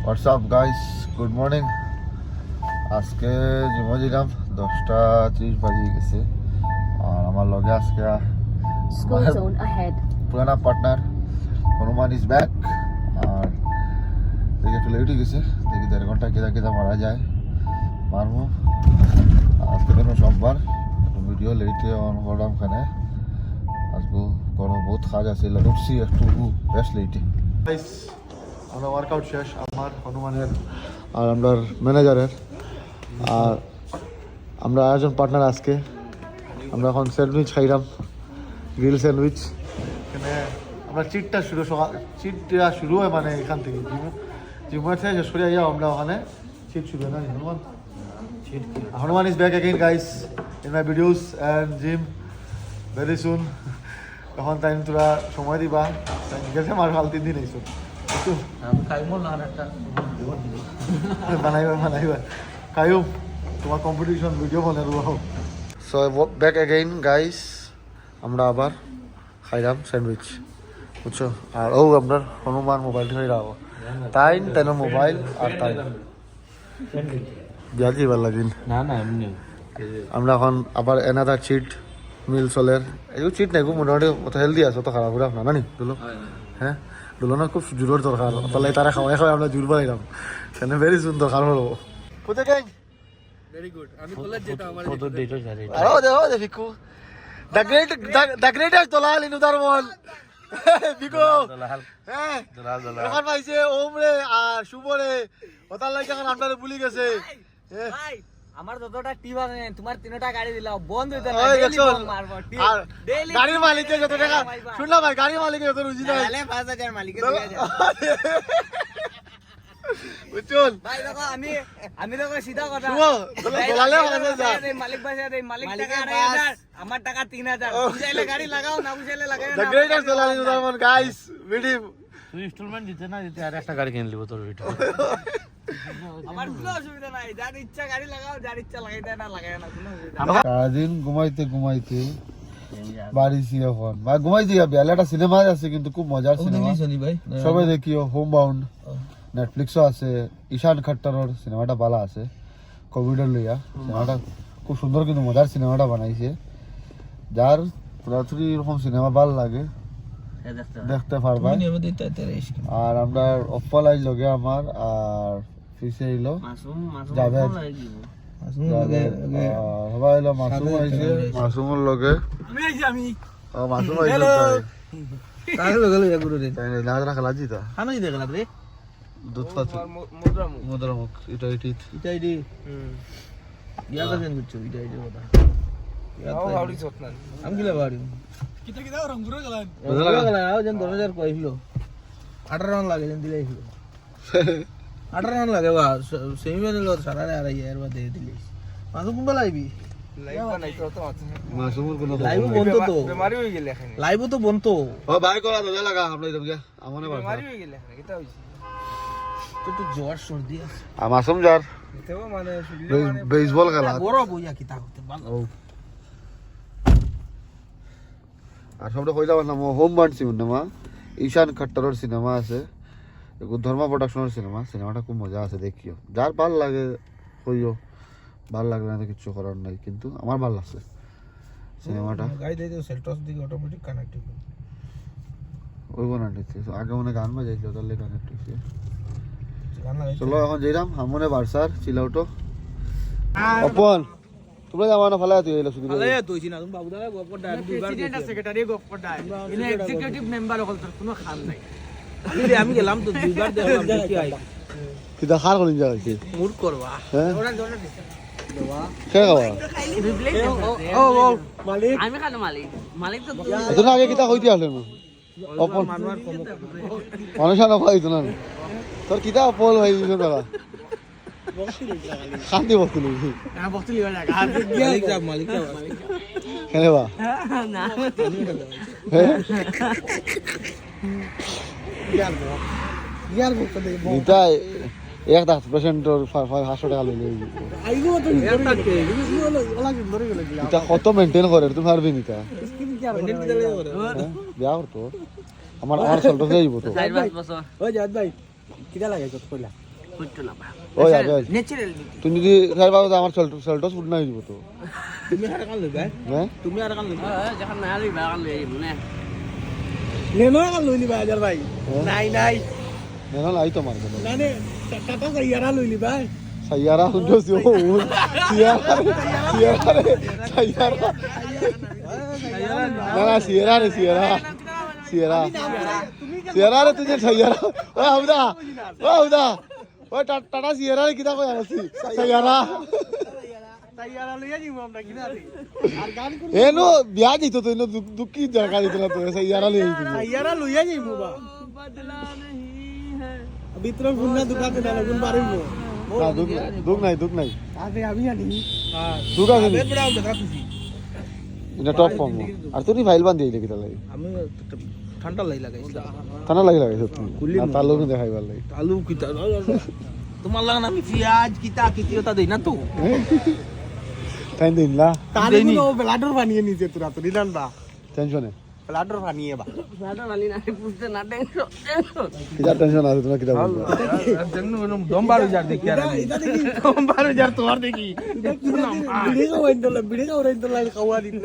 WhatsApp guys, good morning. আজকে জিমে দিলাম 10:30 বাজে গেছে। আর আমার লগে আজকে পুরানা পার্টনার হনুমান ইজ ব্যাক। আর দেখে একটু লেট হয়ে গেছে, দেখি 1.5 ঘন্টা কেদা মারা যায় মারবো। আজকে দিন সোমবার, ভিডিও লেটে অন করলাম খানে। আজকে কোনো বহুত কাজ আছে, উঠছি একটু বেশ লেটে। আমরা ওয়ার্কআউট শেষ আমার, হনুমানের আর আমার ম্যানেজারের। আর আমরা আয়োজন পার্টনার আজকে আমরা এখন স্যান্ডউইচ খাইলাম, গ্রিল স্যান্ডউইচ। এখানে আমরা চিটটা শুরু হয় মানে এখান থেকে জিমের থেকে শেষ করে যাও আমরা ওখানে চিট শুরু হয় না Hanuman. Hanuman is back again guys in my videos and gym very soon. তখন টাইম তোরা সময় দিবা, গেছে আমার হাল 3 দিন এইসব বানাইবা খাইও তোমার কম্পিটিশন ভিডিও বানাবো। সো ব্যাক অ্যাগেইন গাইস, আমরা আবার খাইলাম স্যান্ডউইচ বুঝছো। আর ও আপনার হনুমান মোবাইল খাই রাখো তাই তেন মোবাইল আর তাই যাচ্ছি ভাল লাগিন না না এমনি। আমরা এখন আবার এনাদার চিট মিল চলের এই চিট নাই মোটামুটি অত হেলদি আছে, অত খারাপ করে আপনার নানি দুলো। হ্যাঁ দুলনা খুব জোরের দরকার, তাহলে তারা খাওয়াই খাওয়াই আমরা জোর বাড়াইলাম সেখানে ভেরি সুন্দর দরকার হলো। কোথায় গাই ভেরি গুড আমি বললাম যেটা আমার ফটো দিতে জানি আরে দেখো দেখিকো দ্য গ্রেটেস্ট দলাল ইন উদারমল বিকো হ্যাঁ দলাল ওখান পাইছে ওমরে আর শুভরে ওটার লাগি এখন আপনারে ভুলি গেছে ভাই। আমার যতটা টিপ আছে তোমার 3টা গাড়ি দিলাও বন্ধ হইতে না, ডেইলি বন্ধ মারবো আর গাড়ির মালিককে যত টাকা শুন না ভাই, গাড়ির মালিককে যত রুজি নাই তাহলে 5000 মালিককে দিয়ে যায় বুঝুন ভাই। দেখো আমি দেখো সিধা কথা দলালে হবে মালিক বাসা দেই, মালিক টাকা 8000 আমার টাকা 3000 বুঝাইলে গাড়ি লাগাও না বুঝাইলে লাগাও না। দ্য গ্রেটেস্ট দলাল ইন উদারমল গাইস ভিডিও তুই ইনস্টলমেন্ট দিতে না দিতে আর একটা গাড়ি কিনে নিব তোর ভিডিও। আমার কোনো অসুবিধা নাই, যার ইচ্ছা গাড়ি লাগাও, যার ইচ্ছা লাগাইতে না লাগাই না, কোনো অসুবিধা নাই। সারাদিন ঘুমাইতে বাড়ি সিয়া ফোন বা ঘুমাইতে যাবে। একটা সিনেমা আছে কিন্তু খুব মজার সিনেমা, সবাই দেখিও, হোম বাউন্ড। নেটফ্লিক্সও আছে, ঈশান খট্টরের সিনেমাটা ভালো আছে, কোভিডের লইয়া সিনেমাটা খুব সুন্দর কিন্তু মজার সিনেমাটা বানাইছে। যার পুরাতনি এরকম সিনেমা ভালো লাগে দেখতে পারবা। আর আমরা অফল আইল লগে আমার আর ফিসে আইলো জাভেদ সবাই আইলো, মাসুম আইছে, মাসুমের লগে আমি মাসুম আইছে তাই লগে লগে গুরু রে তাই না না খেলা জিতা খানা জিতা খেলা রে দুধ পাচ্ছে মুদ্রামুখ এটা ইটি ইয়া কাজেন করছো এটা কথা আউরি সতনা আমি গিলা বাড়ি কিতা রংগুরো গলান আও যেন 10000 কইলো 18 রান লাগে যেন দিলাইছিল 18 রান লাগে বা সেমিফাইনাল সারা রে আর ইয়ার বাদে দিলি মাসুম কোন লাইবি লাইভ নাই তো আছে মাসুমুর কোন লাইভ বন্ধ তো বেমারি হই গেল এখানে লাইভ তো বন্ধ ও ভাই করা দজা লাগা আমরা ইদম কে আমনে বেমারি হই গেল এখানে কিতা হইছে তো জ্বর সর্দি আছে আর মাসুম জ্বর তো মানে বেসবল খেলা বড় বইয়া কিতা করতে ভালো। আর সবটা কইলা না হোম বাউন্ড সিনেমা, ঈশান খট্টরের সিনেমা আছে, ধর্মা প্রোডাকশনের সিনেমাটা খুব মজা আছে, দেখিও। যার ভাল লাগে কইও, ভাল লাগলে না কিছু করার নাই, কিন্তু আমার ভাল লাগছে সিনেমাটা। গাই দেই তো সেলটস দিকে অটোমেটিক কানেক্ট হবে ওই বানাইতে আগে মনে গান বাজাইছিল তাহলে কানেক্ট হইছে। চলো এখন যাইরাম হামনে বারসার চিল আউটো অপন তোমরা জামানা ফলা তুই এলো শুধু ফলা তুইছি না তুমি বাবুদা গপ্পর ডাই প্রেসিডেন্ট আর সেক্রেটারি গপ্পর ডাই ইনি এক্সিকিউটিভ মেম্বার হল তোর কোনো খান নাই। আমি গেলাম তো দুইবার দেখলাম দেখি আই কিটা খার করিন যা হইছে মুড করবা ওরা জোরে দিছে দেবা কে খাওয়া ও মালিক আমি খানো মালিক তো তুমি আগে কিটা কইতে আসলে না অপন মানুয়ার কম মানুষ না পাইতো না তোর কিটা অপল হই গেল দাদা শান্তি বস্তু লইছি না বস্তু লিবা না মালিক যাব কেনে বা না ইয়ার বস্তু দে এটা 1% ওর 500 টাকা লইলে আইগো তো ওলা কি ধরে গেল এটা কত মেইনটেইন করে তুমি পারবি নিতা স্কিন কি আর মেইনটেইন দিলে করে বিয়া করতো আমার চলতে যাইবো তো 4-5 বছর ওই জাত ভাই কিটা লাগে কত কইলা ফুটতো না পা ওই আবে ন্যাচারাল তুমি যদি খাইবা তো আমার সল্টস ফুড না দিব তো তুমি আর কাল লইবা হ্যাঁ তুমি আর কাল লইবা যখন না আলি বাগান লই যাবো না নেনো কাল লইলি ভাই আজার ভাই নাই নাই না না আই তো মারবে না নে টাটা সাইয়ারা লইলি ভাই সাইয়ারা হুন্ডো সিও সিয়ারা সাইয়ারা না না সিয়ারা রে সিয়ারা সিয়ারা সিয়ারা রে তুই সাইয়ারা ও হাউদা ও টাটা সিয়ারা রে কিটা কই আছি সাইয়ারা সাইয়ারা লইয়া যাইবো আমরা কিনা আর গান করি এনো বিয়া দিত তো এনো দুঃখী জায়গা দিত না তো সাইয়ারা লই দিত সাইয়ারা লইয়া যাইবো বা বদলা नहीं है ভিতরে গুন্না দুকাতে না গুন পারিবো না দুঃখ নাই আবে আমি জানি হ্যাঁ দুঃখ আছে বেদ বড় দেখা খুশি এটা টপ কম আর তুই ফাইল বান্ধি দিলে কিটা লাগে আমি ঠান্ডা লাই লাগাইছিলাম ঠান্ডা লাগি লাগে সত্যি আর তার লোক দেখাইবার লাগে আলু কিতা তোমার লাগা আমি পেঁয়াজ কিতা কিতিওটা দেই না তো তাই দিন না তাহলে ও ব্লাডর বানিয়ে নিছে তোরা তো দিলান বা টেনশনে ব্লাডর বানিয়ে বা সাদা वाली না পুছতে না টেনশন কিটা টেনশন আছে তোমার কিটা বলবো দম 12000 দেখি আর দম 12000 তোমার দেখি বিড়ে খাওয়া দিন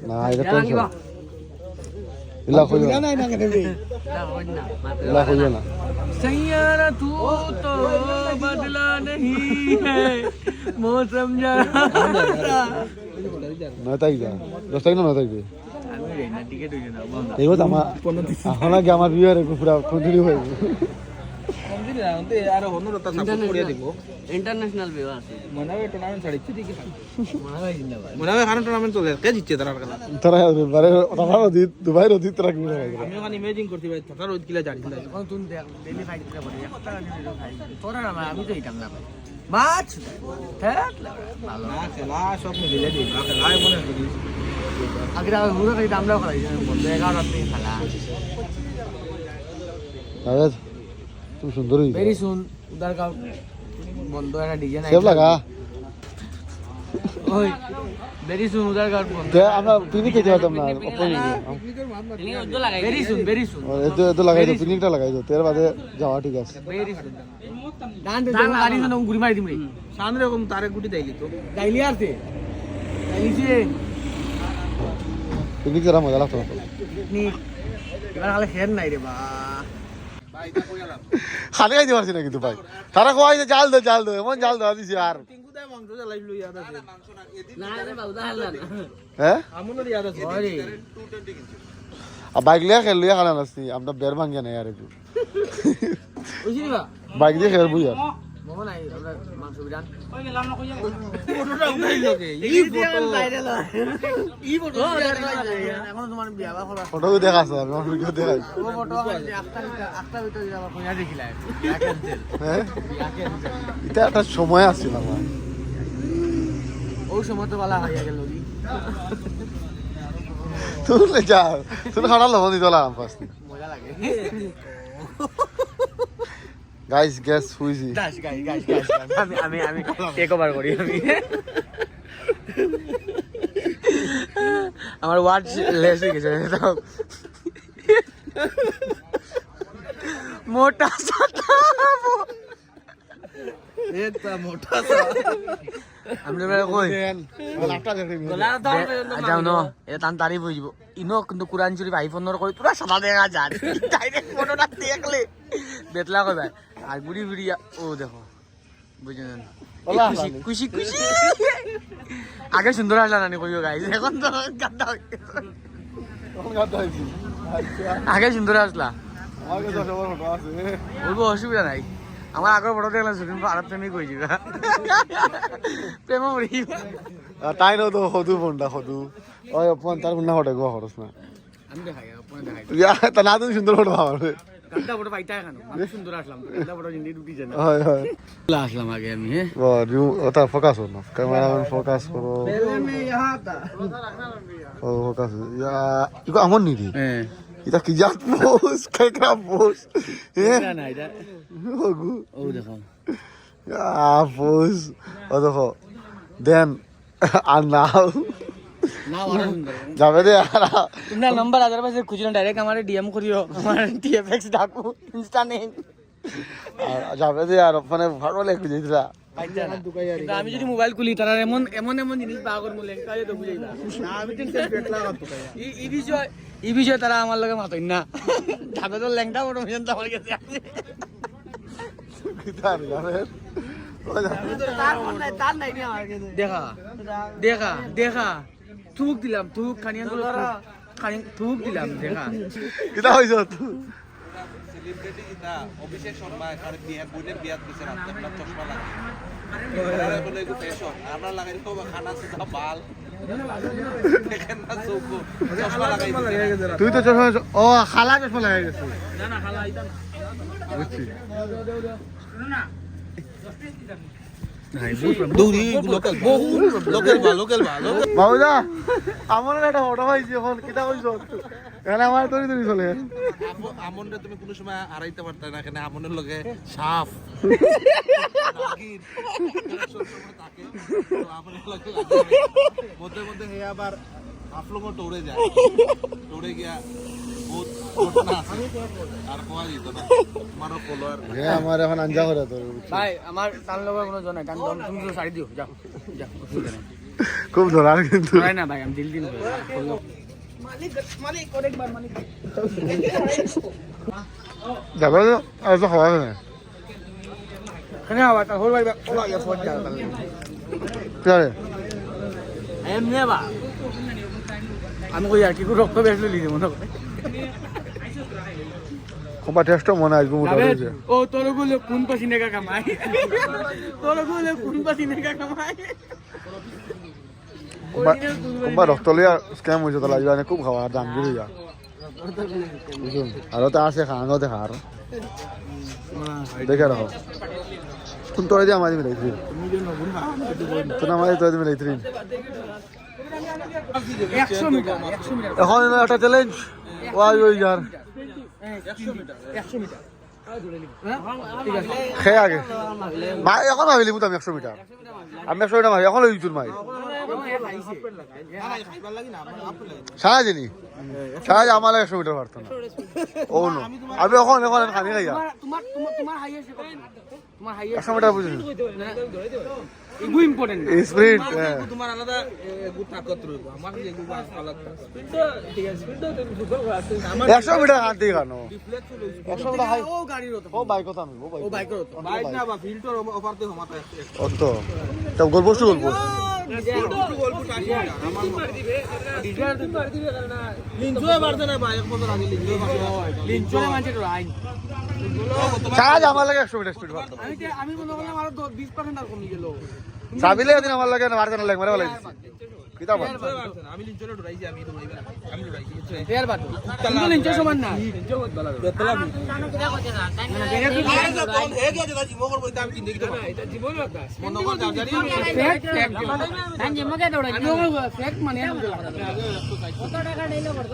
না এটা টেনশন ইলা কইও না না কেন ইলা কইও না सैयारा तू तो बदला नहीं है मौसम जरा নয় তারিখ যা 10 তারিখ না 9 তারিখ আমি রেনা টিকেট হইছে না বন্ধ এই কথা আমার এখন আগে আমার বিয়ে রে পুরা কন্টিনিউ হইব আর হনুরতা সাপোর্ট করে দিব इंटरनेशनल भी আছে মনে হয় টুর্নামেন্ট ছাড়িছে দেখি মনে হয় জিন্দাবাদ মনে হয় কারণ টুর্নামেন্ট চলে কে জিতছে তারা কালা তোরা বারে আমার দিত দুবাই রদি তোরা কি বলে আমি ওখানে ইমেজিং করতে ভাই তারা রোজ কিলা জানি না এখন তুমি দেখ ডেলি ফাইট করে বলি একটা খাই তোরা না আমি তো এইটাম না ভাই মাছ হ্যাঁ ভালো না খেলা সব মিলে দিই না খেলা মনে করি আগে আগে ঘুরে খাই দামলাও খাই বন্ধ 11 রাত থেকে খেলা আরে তুমি সুন্দর হই वेरी सुन उधर का बंद है ना डीजे ना সেভ লাগা ओए वेरी सुन उधर का बंद তে আমরা পিকনিক খেতে যেতাম না ওপেনিং नहीं उधर लगाई वेरी सुन এতে এতে লাগাই দাও পিকনিকটা লাগাই দাও তের বাদে যাওয়া ঠিক আছে वेरी सुन डांड गाड़ी से ना गुड़ी मारी दी मेरी সামনে রকম তারে গুটি দাইলি তো डाइली यार से डाइली से পিকনিক করা মজা লাগতো नहीं এবার খালি খের নাই রে বা খালি খাইতে পারছি না কিন্তু ভাই তারা কয় যে জাল দে এমন জাল দেওয়া দিছি আর টিঙ্কু দাই মাংস জ্বালাই লই ইয়াদ আছে না রে বা উদাহরণ না হ্যাঁ আমনের ইয়াদ আছে ওরে আর বাইক লিয়া খেল লিয়া খানা নাসনি আমরা বের ভাঙ্গিয়া নাই আর একটু বুঝলি বা বাইক দিয়ে খেলবো আর মোমো নাই আমরা মাংস বিরান ফটোটা উঠাই লোকে এই ফটো ই ফটো এখন তোমার বিয়া বা করা ফটো দেখাছ আমি আমার ভিডিও দেখাই ও ফটো আটটা ভিতরে যাবা কোনা দেখিলা হ্যাঁ এটা একটা সময় আসছিল আমার ও সময় তো বালা হইয়া গেল দি তুই যা তুই খানা লবণ দিতে লাগলাম ফার্স্ট মজা লাগে গাইস গেস হুইজি গাইস আমি টেক ওভার করি আমি আমার ওয়ার্ড লেস হয়ে গেছে মোটা এটা মোটা সা আমি কই লাফটা দেখে যাও ন এটা তান তারিফ হয়ে যাব ইনো কিন্তু কোরআন শরীফ আইফোনের করে পুরা সাদা দেখা যায় ডাইরেক্ট ফটোটা দেখলে বেতলা কই ভাই আর গুড়ি গুড়িয়া ও দেখো বুঝলেন খুশি খুশি আগে সুন্দর আসলা নানি কইও গাইস এখন তো গাদ্দা আগে সুন্দর আসলা আমাকে তো সবার ফটো আছে বলবো অসুবিধা নাই আমার আগের ফটো দেখলাম শুটিং আরব প্রেমিক হয়ে যাবে প্রেম মরি তাই না তো হদু ফোনটা হদু ওই ফোন তার না ফটো গো হরস না আমি দেখাই আপনি দেখাই ইয়া তা না তুমি সুন্দর ফটো পাবে গাদ্দা ফটো পাইতা কেন আমি সুন্দর আসলাম গাদ্দা ফটো জিন্দি ডুটি জানা হয় হয় আসলাম আগে আমি হ্যাঁ ওটা ফোকাস হো না ক্যামেরাম্যান ফোকাস করো पहले मैं यहां था ও ফোকাস ইয়া ইকো আমন নি দি হ্যাঁ এটা কি জাত পোস কেকরা পোস হ্যাঁ না এটা ওগু ও দেখো পোস ও দেখো দেন আর নাও না ওরা সুন্দর যাবে দে আর তোমরা নাম্বার আদার পাশে খুঁজলো ডাইরেক্ট আমারে ডিএম করিও আমার টিএফএক্স ডাকু ইনস্টা নেই আর যাবে যে আর মানে ভালো লেগে যেতরা কিন্তু আমি যদি মোবাইল খুলি তারা এমন এমন এমন জিনিস বা আগর মূল্য কাজে তো বুঝাই না আমি তো পেটলা কত কই এই বিষয়ে তারা আমার লগে মাতই না যাবে তো ল্যাংটা বড় মিশন তো আমার কাছে আছে কিতা জানেন তার নাই নি আমার কাছে দেখা দেখা দেখা থুক দিলাম থুক খানিয়া খানি থুক দিলাম দেখা কিতা হইছ সেলিব্রিটি কিতা অভিষেক শর্মা আর বুনের বিয়াত দিছে রাতে আপনার চশমা লাগে আরে বলে গো ফ্যাশন আমরা লাগাই তো খানা সুদা বাল দেখেন না চোখো চশমা লাগাই তুই তো চশমা ও খালা চশমা লাগাই গেছিস না না খালা আইতা না বুঝছি দৌড়ি লোকাল বা বাবুদা আমার একটা ফটো পাইছি এখন কিতা কইছ এখানে আমার তরি তরি চলে আমনরে তুমি কোনো সময় হারাইতে পারতে না এখানে আমনের লগে সাপ নাগিন সবসময় থাকে তো আমনের লগে মধ্যে মধ্যে হে আবার আপলোগো দৌড়ে যায় দৌড়ে গিয়া বহুত ঘটনা আছে আর কোয়া দিত না আমারও ফলোয়ার আমার এখন আঞ্জা করে তোর ভাই আমার তার লগে কোনো জন নাই তান দম তুমি তো সারি দিও যাও যাও খুব ধরার কিন্তু নাই না ভাই আমি দিল দিন মালিক মালিক আরেকবার মালিক যাবে তো আর তো খাওয়া না কেন আবার তা হল ভাই ওলা ইয়া ফোন যা চলে এমনি বা আমি কই আর কি রক্ত বেশ লই দিই মনে করে খুব টেস্ট মনে আসবে মোটামুটি ও তোর গুলো কোন পাসিনে কা কামাই তোর গুলো কোন পাসিনে কা কামাই কোনবা রক্ত লিয়া স্ক্যাম হয়েছে তো লাগবে খুব খাওয়া দাম গিয়ে যা বুঝুন আরো তো আছে খাওয়ানো দেখা আর দেখে রাখো কোন তোর দিয়ে আমাদের মিলাইছি তো না আমাদের তোর দিয়ে মিলাইছি 100 মিটার এখন একটা চ্যালেঞ্জ ওয়াই ওই যার 100 মিটার খেয়ে আগে ভাই এখন ভাবিলি আমি 100 মিটার আমি 100 মিটার ভাই এখন ওই জুন ভাই সারা জানি সারা আমার 100 মিটার পারতো না ও নো আমি এখন এখন খানি খাইয়া তোমার হাইয়েস্ট তোমার হাইয়েস্ট 100 মিটার বুঝলি এগু ইম্পর্টেন্ট স্প্রিন্ট তোমার আলাদা গুড তাকত রইব আমার যে গুড আলাদা ঠিক আছে তুমি 100 মিটার হাত দিয়ে কানো 100 মিটার হাই ও গাড়ির হতো ও বাইক কথা আমি ও বাইকের হতো বাইক না বা ফিল্টার অফার তে হমাতা অত তো গল্প শুরু গল্প গল্প টাকি আমার লিঞ্জুয়ে বাড়তে না বাইক বছর আগে লিঞ্চরে মানছে তো আইন সারা আমার লাগে 100 মিটার স্পিড পারতো আমি মনে করলাম আরো 20% আর কমে গেল সাবিলে দিন আমার লাগে মারতে না লাগে মারে বলে কিতা বল আমি লিঞ্জরে ডরাইছি আমি তো বইবা আমি ডরাইছি এর বাদ কিন্তু লিঞ্চর সমান না লিঞ্চর বহুত ভালো বেতলা আমি হে গে যেটা জীবন করব এটা আমি কিনে দিতে পারি এটা জীবন কথা মনে কর জানি ফ্যাক্ট হ্যাঁ যেমকে দৌড়াই ফ্যাক্ট মানে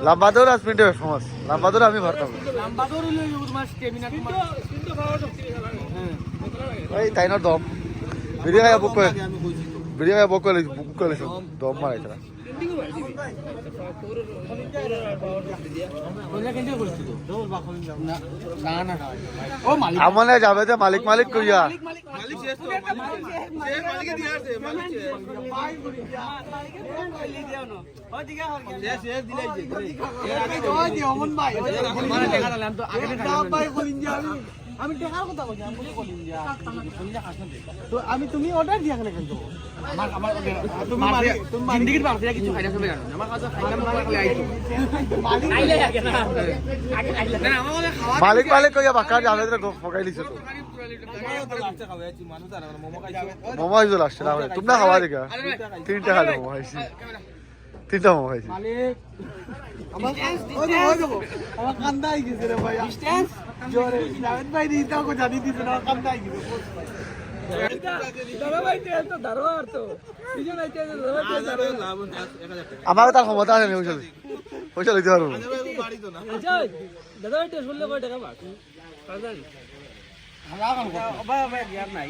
লাম্বাদুর আর স্পিডে ফেমাস লাম্বাদুর আমি পারতাম লম্বা দৌড় হইলো তোমার স্টেমিনা তোমার এই তাইনোর দম ভিডিও গায়া বুক করে আমি কইছি তো ভিডিও গায়া বুক করে দম মারাই তারা কোনটা কেন করছিস তো না না না ও মালিক আমনে যাবে যে মালিক মালিক কইয়া মালিক শেষ তো মালিকে দিয়া আছে মালিক শেষ শেষ দিলাই যে মানে দেখা দিলাম তো আগে দেখা ভাই বলিন যে আমি দেখার কথা কইছি আমি বলিন যে তো আমি তুমি অর্ডার দিয়া কেন কিন্তু আমার তুমি জিন্দেগির বাড়তে কিছু খাইনা সবে জানো আমার কাছে খাইলাম না খালি আইতো মালিক আইলে আগে না আগে আইলে না আমার কাছে খাওয়া মালিক মালিক কইয়া বাকা যাবে তো ফকাই লিছো তো লাস্টে খাওয়াইছি মানুষ আর মোমো খাইছো মোমো আইছো লাস্টে না তোমরা খাওয়া দেখা তিনটা খালো মোমো খাইছি তিনটা মোমো খাইছি মালিক আমার কান্দাই গেছে রে ভাই ডিসটেন্স জোরে সাবেদ ভাই দিতা কো জানি দিছে না কান্দাই গেছে দাদা ভাই তো দারোয়ার তো দুজন আইতে লাভ 1000 টাকা আমার তার ক্ষমতা আছে পয়সা পয়সা লইতে পারবো বাড়ি তো না দাদা ভাই টেস্ট করলে কয় টাকা পাস হাসা কাম করতে ভাই ভাই ইয়ার নাই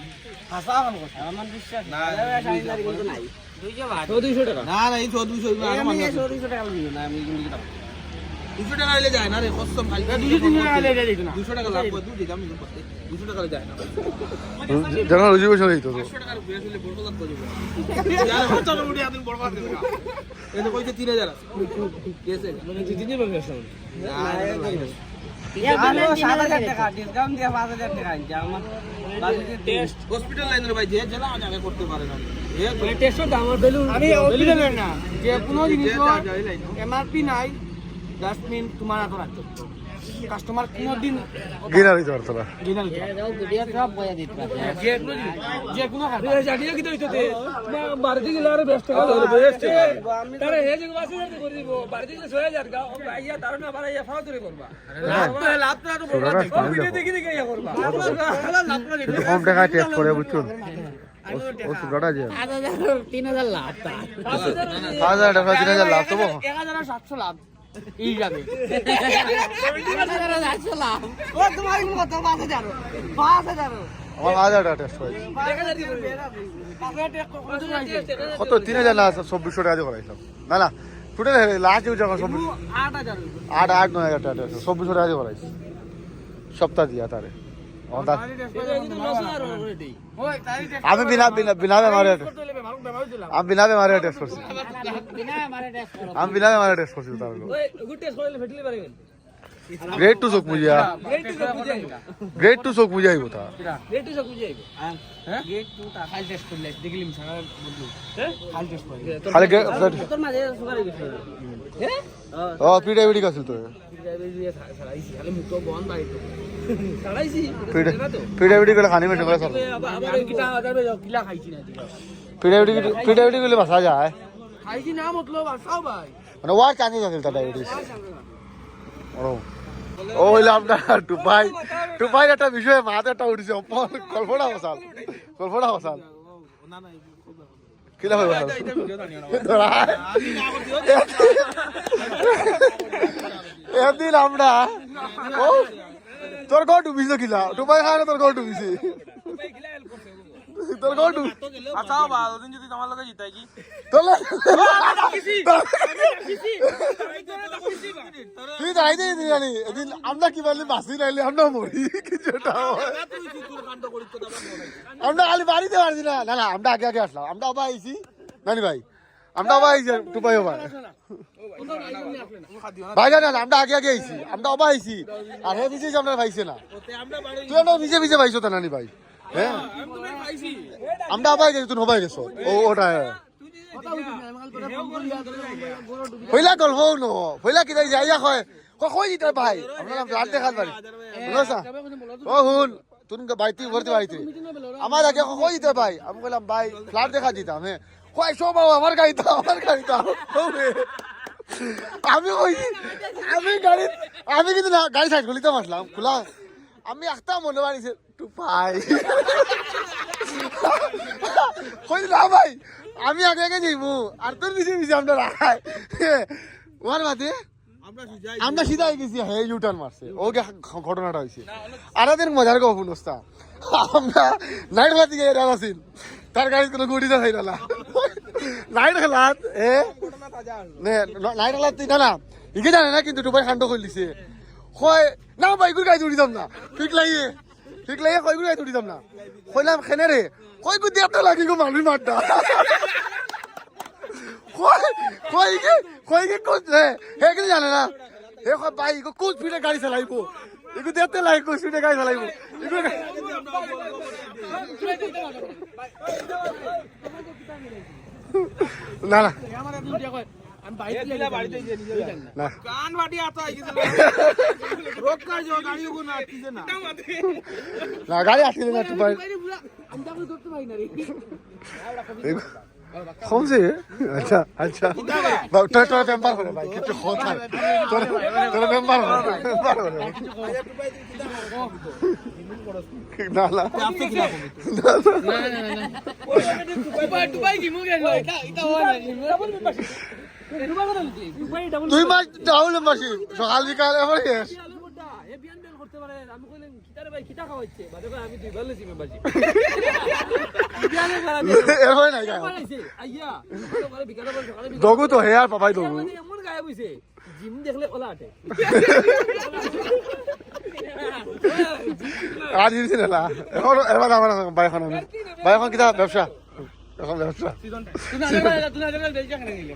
হাসা কাম করতে আমার বিশ্বাস না সাইন্দারি কিন্তু নাই 200 টাকা 200 টাকা না না এই 200 আমি 200 টাকা নিব না আমি কিন্তু টাকা 200 টাকা হইলে যায় না রে কসম খালি 200-300 টাকা লেগে দিত না 200 টাকা লাভ করে দুই আমি 200 টাকা যায় না জানা রুজি বসে হইতো তো 500 টাকার বেশ হইলে বড় কথা করিব যারা হচ্ছে না উড়ি আদিন বড় কথা দেবে এই কইতে 3000 আছে কেসে মানে জিজিনি বলে আসল হসপিটাল লাইনের ভাই যে জেলা আগে করতে পারে না যে কোনো জিনিস এমআরপি নাই জাস্ট মিন তোমার হাতে রাখতে কাস্টমার কোনদিন গিনা হইতো আর তোরা যে কোনো জানিয়ে কি হইতো বাড়িতে গেলে আর ব্যস্ত তারে হে যে বাসি করে দিব বাড়িতে গেলে 6000 গাও আইয়া তার না বাড়াইয়া ফাও ধরে করবা লাভ তো বড় ভিডিও দেখি দেখি ইয়া করবা লাভ না একটু কম টাকা টেস্ট করে বুঝছো ও সুগাটা যে 3000 লাভ তা 5000 টাকা 3000 লাভ তো 1700 লাভ এই যাবে 1700 লাভ ও তোমার কত 5000 আমার 5000 টাকা টেস্ট হয় কত 3000 না 2400 টাকা দিয়ে করাইলাম না না টোটাল লাস্ট ইউজ যখন 8000 8 9000 টাকা 2400 টাকা দিয়ে করাইছি সপ্তাহ দিয়া তারে আমি বিনা বেমারে আমি বিনা বেমারে টেস্ট করছি আমি বিনা বেমারে টেস্ট করছি তার গ্রেড টু চোখ মুজিয়া গ্রেড টু চোখ মুজিয়া আইব তা খালি ও পিডাইবিডিক আছিল তো পিডাইবিডিক গলে খানি মেটে করে সর পিডাইবিডিক গলে বাসা যায় মানে ওয়ার চান্স আছে তা ডায়াবেটিস ও হইলে আপনার টুপাই একটা বিষয়ে মাথা একটা উঠেছে কল্পনা বসাল কিলা হইব একদিন আমরা ও তোর ঘর ডুবিছে কিলা টুপাই খায় তোর ঘর ডুবিছে তোর ঘর ডুব আচ্ছা বা ওদিন যদি তোমার লগে জিতাই কি তুই যাই দে জানি এদিন আমরা কি বললি বাসি নাইলে আমরা মরি কিছুটা আমরা খালি বাড়িতে পারছি না না না আমরা আগে আসলাম আমরা আবার আইছি নানি ভাই আমরা আবার আইছি টুপাই ভাই ভাই না আমরা আগে আইছি আমরা আবার আইছি আর হে বিশেষ আমরা পাইছে না তুই আমরা বিজে পাইছো তা নানি ভাই হ্যাঁ আমরা আবার গেছি তুই হবাই গেছো ওটা পইলা গল্প ন পইলা কি যাইয়া কয় কই দিতে ভাই আমরা রাত দেখাত পারি বুঝছা ও হুন তুই বাইতে ভরতে বাড়িতে আমার আগে কই দিতে ভাই আমি বললাম ভাই ফ্ল্যাট দেখা দিতাম হ্যাঁ কই সব আমার গাড়ি দাও আমি কই আমি কিন্তু না গাড়ি সাইড খুলিতে আসলাম খোলা আমি একটা মনে বাড়িছে টু পাই কই না ভাই আমি আগে যাইবো আর তোর পিছিয়ে আমরা রাখাই ওর বাদে আমরা সিধাই গেছি হে ইউটার্ন মারছে ওকে ঘটনাটা হয়েছে আর এদের মজার অবস্থা আমরা নাইট বাতি গিয়ে রাখছিল তার গাড়ি কোনো গুড়িতে হয়ে না নাইট খেলাত নাইট খেলাত না ইকে জানে না কিন্তু টুপাই খান্ড করে দিছে কয় না বাইকুর গাড়ি উড়ি যাম না ঠিক লাগিয়ে কয়গুলো গাড়ি উড়ি যাম না কইলাম খেনে রে কয় গু দিয়ে লাগি গো মানুষ মারটা কই কোচ হে কি জানে না হে কয় ভাই ইগো কোচ স্পিডে গাড়ি চালাইবো ইগো দেখতে লাগে কোচ স্পিডে গাড়ি চালাইবো না না গাড়ি আসলে না কমছে আচ্ছা আচ্ছা তোর মেম্বার করে ভাই কিছু কথা তোর মেম্বার না না তুই মাছ ডাউল মাসি সকাল বিকাল এবার দগু তো হে আর পাপাই দগু জিম দেখলে ওলা আটে আর জিনিস না এখন এবার আমার বাইখন আমি বাইখন কিতা ব্যবসা এখন ব্যবসা তুই না বেলচা খানে নিলে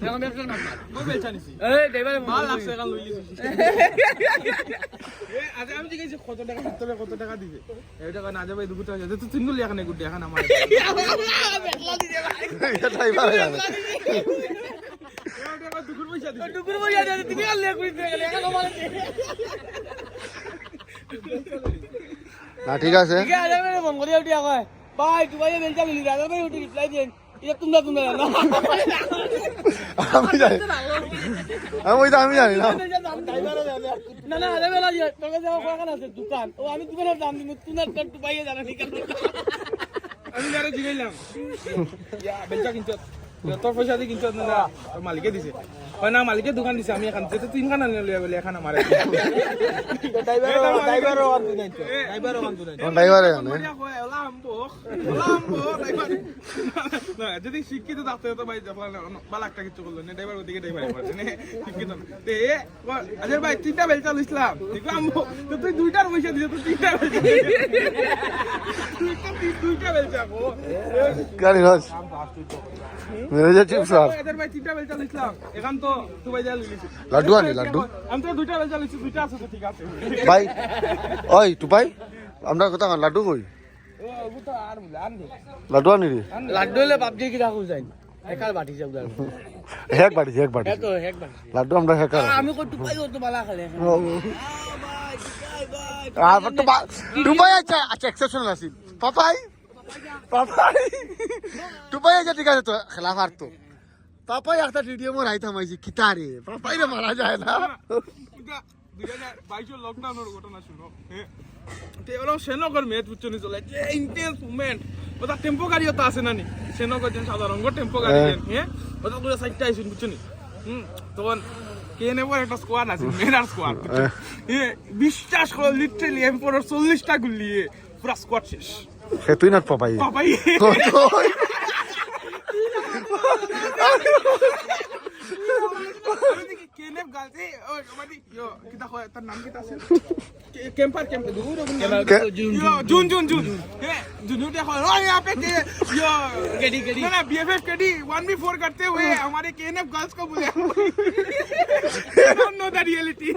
এখন ব্যবসা না মই বেলচা নিছি এই ড্রাইভার মাল লাগছে এখন লই লিছি আজ আমি জিজ্ঞাসা কত টাকা দিবে এই টাকা না যাবে দুটো টাকা তুই তিনগুলো এখানে গুড এখন আমার বেলচা দিবে ভাই এটাই ভালো জানে দুপুর পয়সা দিবে তুমি আর লে কইতে গেলে এখন আমার না ঠিক আছে ঠিক আছে আমি ফোন করে উঠি কয় ভাই তুই ভাই বেলচা মিলি দাদা ভাই উঠি রিপ্লাই দেন এটা তোমরা জানো আমি জানি আমি জানি না না না আরে বেলা যে তোর কাছে আমার কোন আছে দোকান ও আমি দোকানের দাম দিব তুই না তুই ভাই জানা ঠিক আছে আমি যারা জিগাইলাম ইয়া বেলচা কিনছ তোর পয়সা দিয়ে কিনছ না তোর মালিকে দিছে হয় না মালিকের দোকান দিছে আমি এখান থেকে তিন খানা নিয়ে লইয়া বলে এখান আমার ড্রাইভারও আনতে নাই তো ড্রাইভারও আনতে নাই ড্রাইভারে জানে না যদি শিক্ষিত থাকতে তো ভাই বালা একটা কিছু করলো না ড্রাইভার ওদিকে ড্রাইভার পারছে না শিক্ষিত না তে আরে ভাই তিনটা বেলচা লইছিলাম দেখলাম তো তুই দুইটার পয়সা দিছ তুই তিনটা বেলচা দুইটা বেলচা গো গাড়ি রস মেরে যাচ্ছি স্যার আরে ভাই তিনটা বেলচা লইছিলাম এখন তো তুই ভাই যা লইছিস লাড্ডু আনি লাড্ডু আমি তো দুইটা বেলচা লইছি দুইটা আছে তো ঠিক আছে ভাই ওই টুপাই আমরা কথা লাড্ডু কই ও তো আর আন দে লাড্ডু আনি রে লাড্ডু হলে বাপজি কি রাখু যাই একাল বাটি যাও দাও এক বাটি তো এক বাটি লাড্ডু আমরা হেকার আমি কত পাই ও তো বালা খালে আর তো টুপাই আচ্ছা এক্সেপশনাল আছে পাপাই টুপাই আছে ঠিক আছে তো খেলা মারতো পাপাই একটা ভিডিও মোর আইতাম আইছি কিতারে পাপাই রে মারা যায় না 2022 লকডাউনের ঘটনা শুনো তে ওরা শ্রীনগর মেট বুঝছনি চলে যে ইন্টেন্স মুভমেন্ট ওটা টেম্পো গাড়িও তো আছে না নি শ্রীনগর যেন সাধারণ টেম্পো গাড়ি হ্যাঁ ওটা পুরো সাইডটা আইছুন বুঝছনি তখন কেনে পর একটা স্কোয়াড আছে মেনার স্কোয়াড বিশ্বাস করো লিটারালি এমপোর 40টা গুলিয়ে পুরো স্কোয়াড শেষ সে তুই না পাপাই পাপাই কেনে গালতে ও মানে ইয়ো কিটা হয় তার নাম কিটা আছে कैंपर कैंपर जून ये जुनूटे हो रो यहाँ पे यो गेडी ना बीएफएफ गेडी 1v4 करते हुए हमारे केएनएफ गर्ल्स को बुलाया डोंट नो द रियलिटी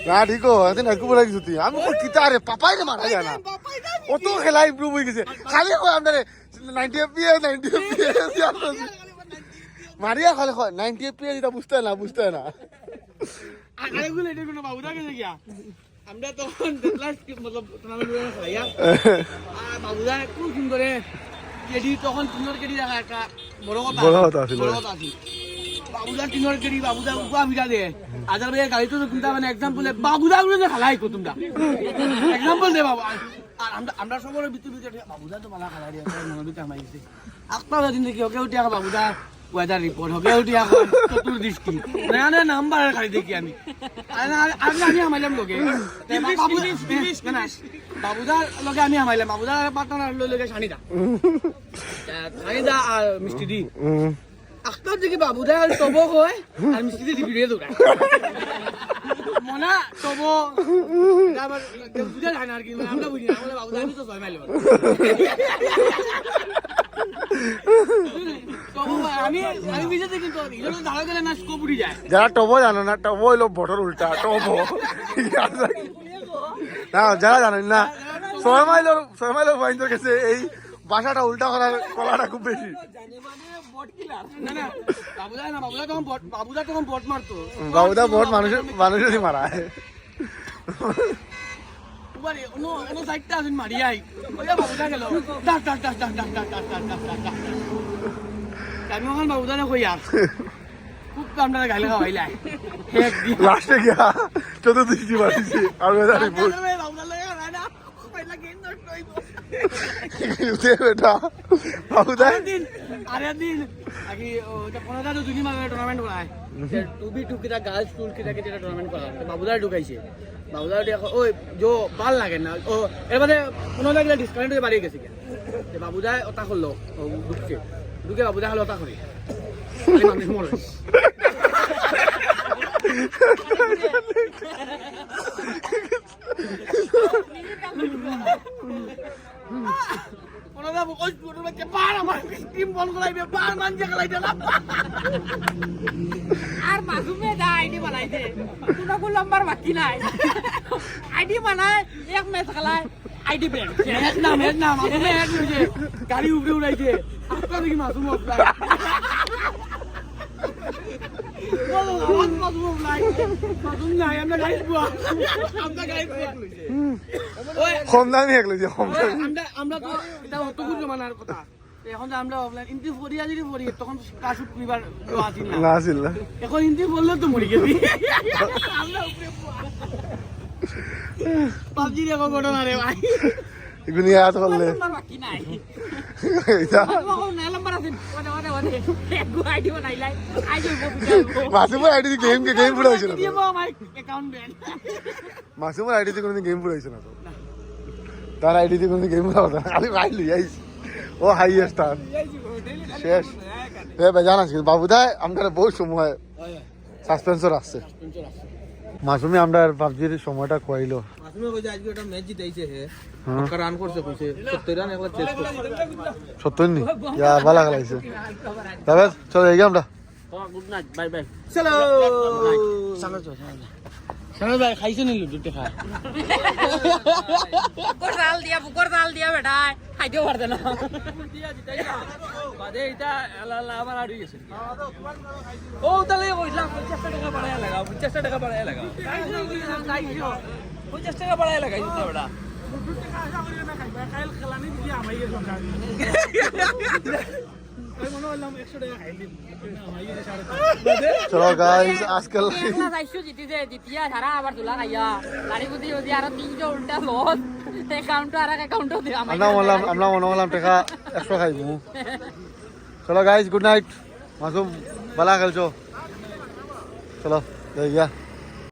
না ঠিক আছে না কুবলা কিছু তুই আমি কিতারে পাপাই রে মারা যায় না ও তো খেলা ইমপ্রুভ হয়ে গেছে খালি কই আমরা 90 এফপিএস মারিয়া খালি কয় 90 এফপিএস এটা বুঝতে না আরেগুলো এটা কোনো বাবুদা গেছে কি আমরা তখন লাস্ট मतलब টুর্নামেন্ট করে খেলাইয়া আর বাবুদা খুব সুন্দর কেডি তখন তিনর কেডি রাখা একটা বড় কথা আছিল বাবুদা তিনর কেডি বাবুদা উপা ভিড়া দে আজার ভাই গাড়ি তো তুমি মানে एग्जांपल বাবুদা গুলো যে খেলাই কো তোমরা एग्जांपल দে বাবা আর আমরা সবার ভিতরে বাবুদা তো ভালো খেলা দিয়ে মনোবিত আমাইছে আপনারা দিন কি ওকে উঠিয়া বাবুদা ওয়েদার রিপোর্ট হবে উঠিয়া চতুর্দৃষ্টি না নাম্বার খালি দেখি আমি আমি আমাইলাম লোকে বাবুদার লোকে আমি আমাইলাম বাবুদার পার্টনার লোকে সানিদা আর মিষ্টি দি আখতার দিকে বাবুদা তব হয় আর মিষ্টি দি ভিডিও দৌড়া মনা তব বুঝা যায় না আর কি আমরা বুঝি না বাবুদা আমি তো ছয় মাইল যারা টবো জানো না টবো হইলো বটর উল্টা টবো না যারা জানেন না 6 মাইলের পয়েন্টের কাছে এই বাসাটা উল্টা করার কলাটা খুব বেশি বাবুদা বট মানুষেরই মারা বাবুদা কইয়া খুব কামটা গাইলে খাওয়াইলাই লাস্টে গিয়া চতুর্দৃষ্টি মারিছে আর ওয়েদার রিপোর্ট বেটা বাবুদা আরে দিন আগে 15 দিন টুর্নামেন্ট করায় 2v2 কিটা গার্লস স্কুল কিটা কিটা টুর্নামেন্ট করা বাবুদার ঢুকাইছে বাবুদার দেখো ওই জো ভাল লাগে না ও এর মধ্যে কোনো লাগলে ডিসকাউন্ট হয়ে বাড়িয়ে গেছে বাবুদায় ওটা করলো ঢুকছে ঢুকে বাবুদা হলো ওটা করে মানুষ মরে আর মাসুমে যা আইডি বানাইছে কোনো কোন নাম্বার বাকি নাই আইডি বানায় এক ম্যাচ খেলায় আইডি ব্যান ম্যাচ না মাসুমে এক হইছে গাড়ি উপরে উড়াইছে আপনারা দেখি মাসুম অফলাই বলো মাসুম অফলাই মাসুম নাই আমরা গাড়ি বুয়া আমরা গাড়ি বুয়া ওই কম দামি এক লইছে কম দামি আমরা তো এটা অতগুলো জমানার কথা এখন যে আমরা অফলাইন ইন্টি ফরিয়া যদি ফরি তখন কাশুট করিবার আসিল না না আসিল না এখন ইন্টি বললে তো মরি গেছি আমরা উপরে পাবজি দেখো ঘটনা রে ভাই এগুলি আজ করলে নাম্বার বাকি নাই এটা না নাম্বার আছে ওনে এক আইডি বানাইলাই আইডি মাসুমের আইডি গেম পুরো হয়েছে না দিব আমার অ্যাকাউন্ট ব্যান মাসুমের আইডিতে কোনোদিন গেম পুরো হয়েছে না তো তার আইডিতে কোনোদিন গেম পুরো হতো না খালি ভাই লই আইস ও হাইয়েস্ট তার শেষ এ বেজান আছে বাবুদায় আমরা বহু সময় সাসপেন্সর আসছে মাসুমি আমরা পাবজির সময়টা কইলো মাসুমে কইছে আজকে একটা ম্যাচ জিতাইছে হে একটা রান করছে কইছে 70 রান একলা চেস করছে সত্যি নি ইয়া ভালো লাগছে তবে চলো এই আমরা গুড নাইট বাই বাই চলো সামনে ভাই খাইছে নি লুডু খা বুকর জাল দিয়া বেটা খাইতেও পারতে না বাদে এটা আবার আড়ি গেছে ও তাহলে কইলাম 50 টাকা বাড়ায় লাগাও 50 টাকা বাড়ায় লাগাও 50 টাকা বাড়ায় লাগাইছো তো বেটা চলো গাইস আজকাল জিতিয়া সারা আবার তুলা খাইয়া গাড়ি বুঝি বুঝি আরো 300 উল্টা লস অ্যাকাউন্ট আর অ্যাকাউন্টও দিয়া আমরা মনে হলাম টাকা 100 খাইবো চলো গাইস গুড নাইট মাসুম ভালো খেলছো চলো দেখিয়া